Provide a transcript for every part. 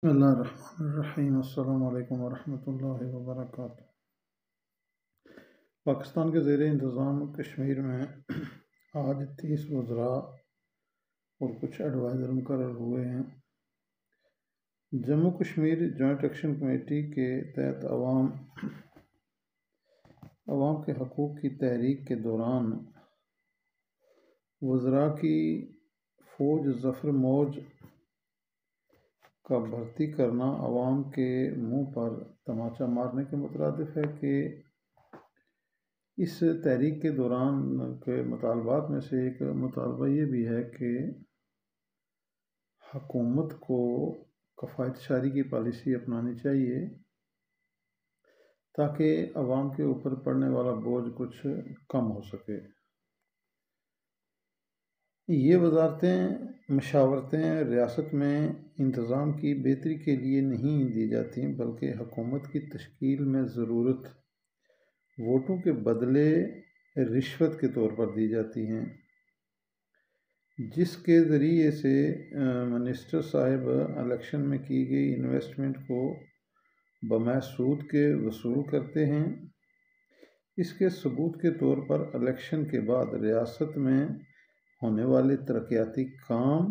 بسم اللہ الرحمن الرحیم۔ السلام علیکم ورحمۃ اللہ وبرکاتہ۔ پاکستان کے زیر انتظام کشمیر میں آج 30 وزراء اور کچھ ایڈوائزر مقرر ہوئے ہیں۔ Jammu Kashmir joint action committee کے تحت عوام کے حقوق کی تحریک کے دوران وزراء کی فوج ظفر موج کا بھرتی کرنا عوام کے منہ پر تماچا مارنے کے مترادف ہے کہ اس تحریک کے دوران کے مطالبات میں سے ایک مطالبہ یہ بھی ہے کہ حکومت کو کفایت شاری کی پالیسی اپنانی چاہیے تاکہ عوام کے اوپر پڑنے والا بوجھ کچھ کم ہو سکے۔ یہ وزارتیں مشاورتیں ریاست میں انتظام کی بہتری کے لیے نہیں دی جاتی بلکہ حکومت کی تشکیل میں ضرورت ووٹوں کے بدلے رشوت کے طور پر دی جاتی ہیں، جس کے ذریعے سے منسٹر صاحب الیکشن میں کی گئی انویسٹمنٹ کو بمحض سود کے وصول کرتے ہیں۔ اس کے ثبوت کے طور پر الیکشن کے بعد ریاست میں ہونے والے ترقیاتی کام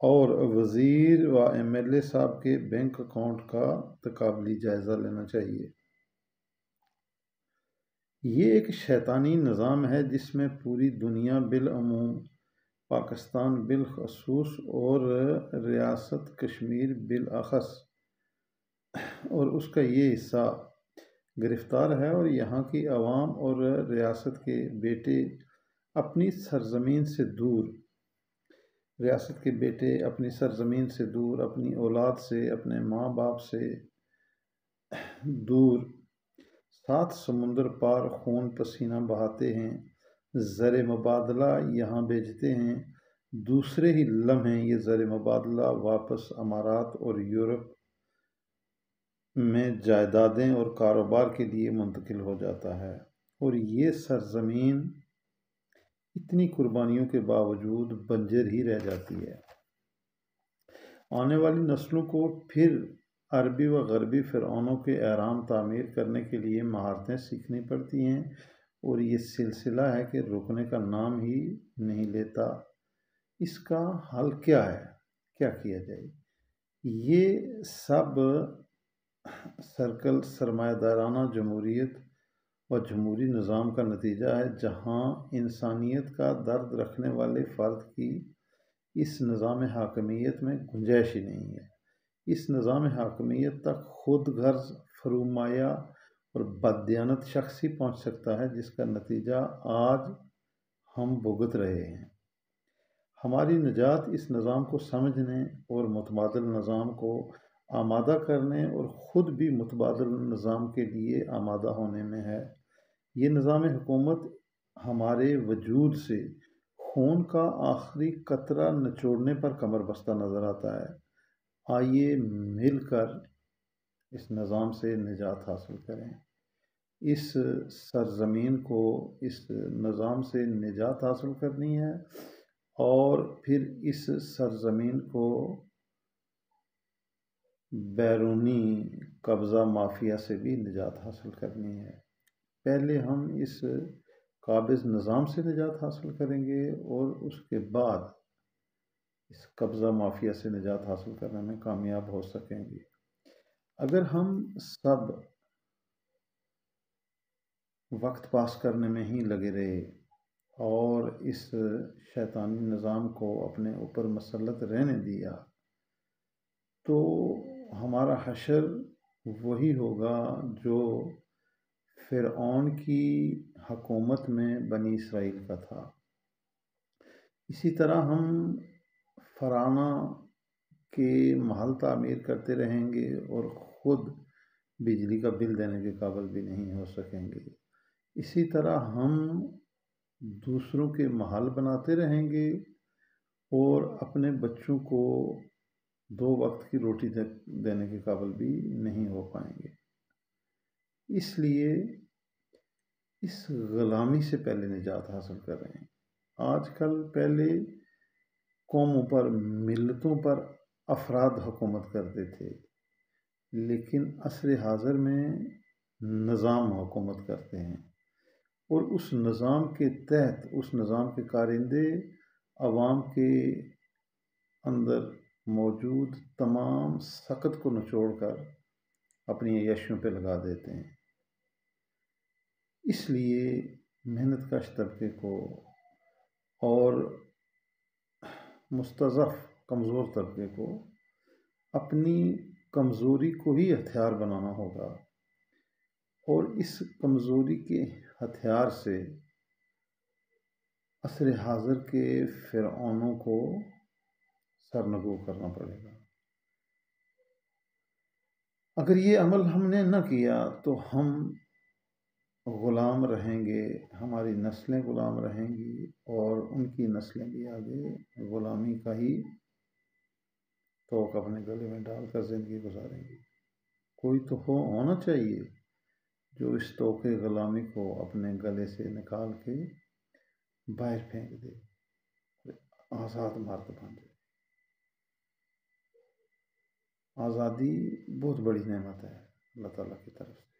اور وزیر و ایم ایل اے صاحب کے بینک اکاؤنٹ کا تقابلی جائزہ لینا چاہیے۔ یہ ایک شیطانی نظام ہے جس میں پوری دنیا بالعموم، پاکستان بالخصوص اور ریاست کشمیر بالاخص اور اس کا یہ حصہ گرفتار ہے، اور یہاں کی عوام اور ریاست کے بیٹے اپنی سرزمین سے دور اپنی اولاد سے، اپنے ماں باپ سے دور 7 سمندر پار خون پسینہ بہاتے ہیں، زر مبادلہ یہاں بھیجتے ہیں، دوسرے ہی لمحے یہ زر مبادلہ واپس امارات اور یورپ میں جائیدادیں اور کاروبار کے لیے منتقل ہو جاتا ہے، اور یہ سرزمین اتنی قربانیوں کے باوجود بنجر ہی رہ جاتی ہے۔ آنے والی نسلوں کو پھر عربی و غربی فرعونوں کے اہرام تعمیر کرنے کے لیے مہارتیں سیکھنی پڑتی ہیں، اور یہ سلسلہ ہے کہ رکنے کا نام ہی نہیں لیتا۔ اس کا حل کیا ہے؟ کیا کیا جائے؟ یہ سب سرکل سرمایہ دارانہ جمہوریت اور جمہوری نظام کا نتیجہ ہے، جہاں انسانیت کا درد رکھنے والے فرد کی اس نظام حاکمیت میں گنجائش ہی نہیں ہے۔ اس نظام حاکمیت تک خود غرض، فرومایہ اور بددیانت شخص ہی پہنچ سکتا ہے، جس کا نتیجہ آج ہم بھگت رہے ہیں۔ ہماری نجات اس نظام کو سمجھنے اور متبادل نظام کو آمادہ کرنے اور خود بھی متبادل نظام کے لیے آمادہ ہونے میں ہے۔ یہ نظام حکومت ہمارے وجود سے خون کا آخری قطرہ نچوڑنے پر کمر بستہ نظر آتا ہے۔ آئیے مل کر اس نظام سے نجات حاصل کریں۔ اس سرزمین کو اس نظام سے نجات حاصل کرنی ہے، اور پھر اس سرزمین کو بیرونی قبضہ مافیا سے بھی نجات حاصل کرنی ہے۔ پہلے ہم اس قابض نظام سے نجات حاصل کریں گے اور اس کے بعد اس قبضہ مافیا سے نجات حاصل کرنے میں کامیاب ہو سکیں گے۔ اگر ہم سب وقت پاس کرنے میں ہی لگے رہے اور اس شیطانی نظام کو اپنے اوپر مسلط رہنے دیا تو ہمارا حشر وہی ہوگا جو فرعون کی حکومت میں بنی اسرائیل کا تھا۔ اسی طرح ہم فراعنہ کے محل تعمیر کرتے رہیں گے اور خود بجلی کا بل دینے کے قابل بھی نہیں ہو سکیں گے۔ اسی طرح ہم دوسروں کے محل بناتے رہیں گے اور اپنے بچوں کو 2 وقت کی روٹی دینے کے قابل بھی نہیں ہو پائیں گے۔ اس لیے اس غلامی سے پہلے نجات حاصل کر رہے ہیں۔ آج کل پہلے قوموں پر، ملتوں پر افراد حکومت کرتے تھے، لیکن عصر حاضر میں نظام حکومت کرتے ہیں، اور اس نظام کے تحت اس نظام کے کارندے عوام کے اندر موجود تمام سخت کو نچوڑ کر اپنی عیاشیوں پہ لگا دیتے ہیں۔ اس لیے محنت کش طبقے کو اور مستضعف کمزور طبقے کو اپنی کمزوری کو ہی ہتھیار بنانا ہوگا، اور اس کمزوری کے ہتھیار سے عصر حاضر کے فرعونوں کو سرنگو کرنا پڑے گا۔ اگر یہ عمل ہم نے نہ کیا تو ہم غلام رہیں گے، ہماری نسلیں غلام رہیں گی، اور ان کی نسلیں بھی آگے غلامی کا ہی توق اپنے گلے میں ڈال کر زندگی گزاریں گی۔ کوئی تو ہونا چاہیے جو اس توق غلامی کو اپنے گلے سے نکال کے باہر پھینک دے، آزاد مرد بن جائے۔ آزادی بہت بڑی نعمت ہے اللہ تعالیٰ کی طرف سے۔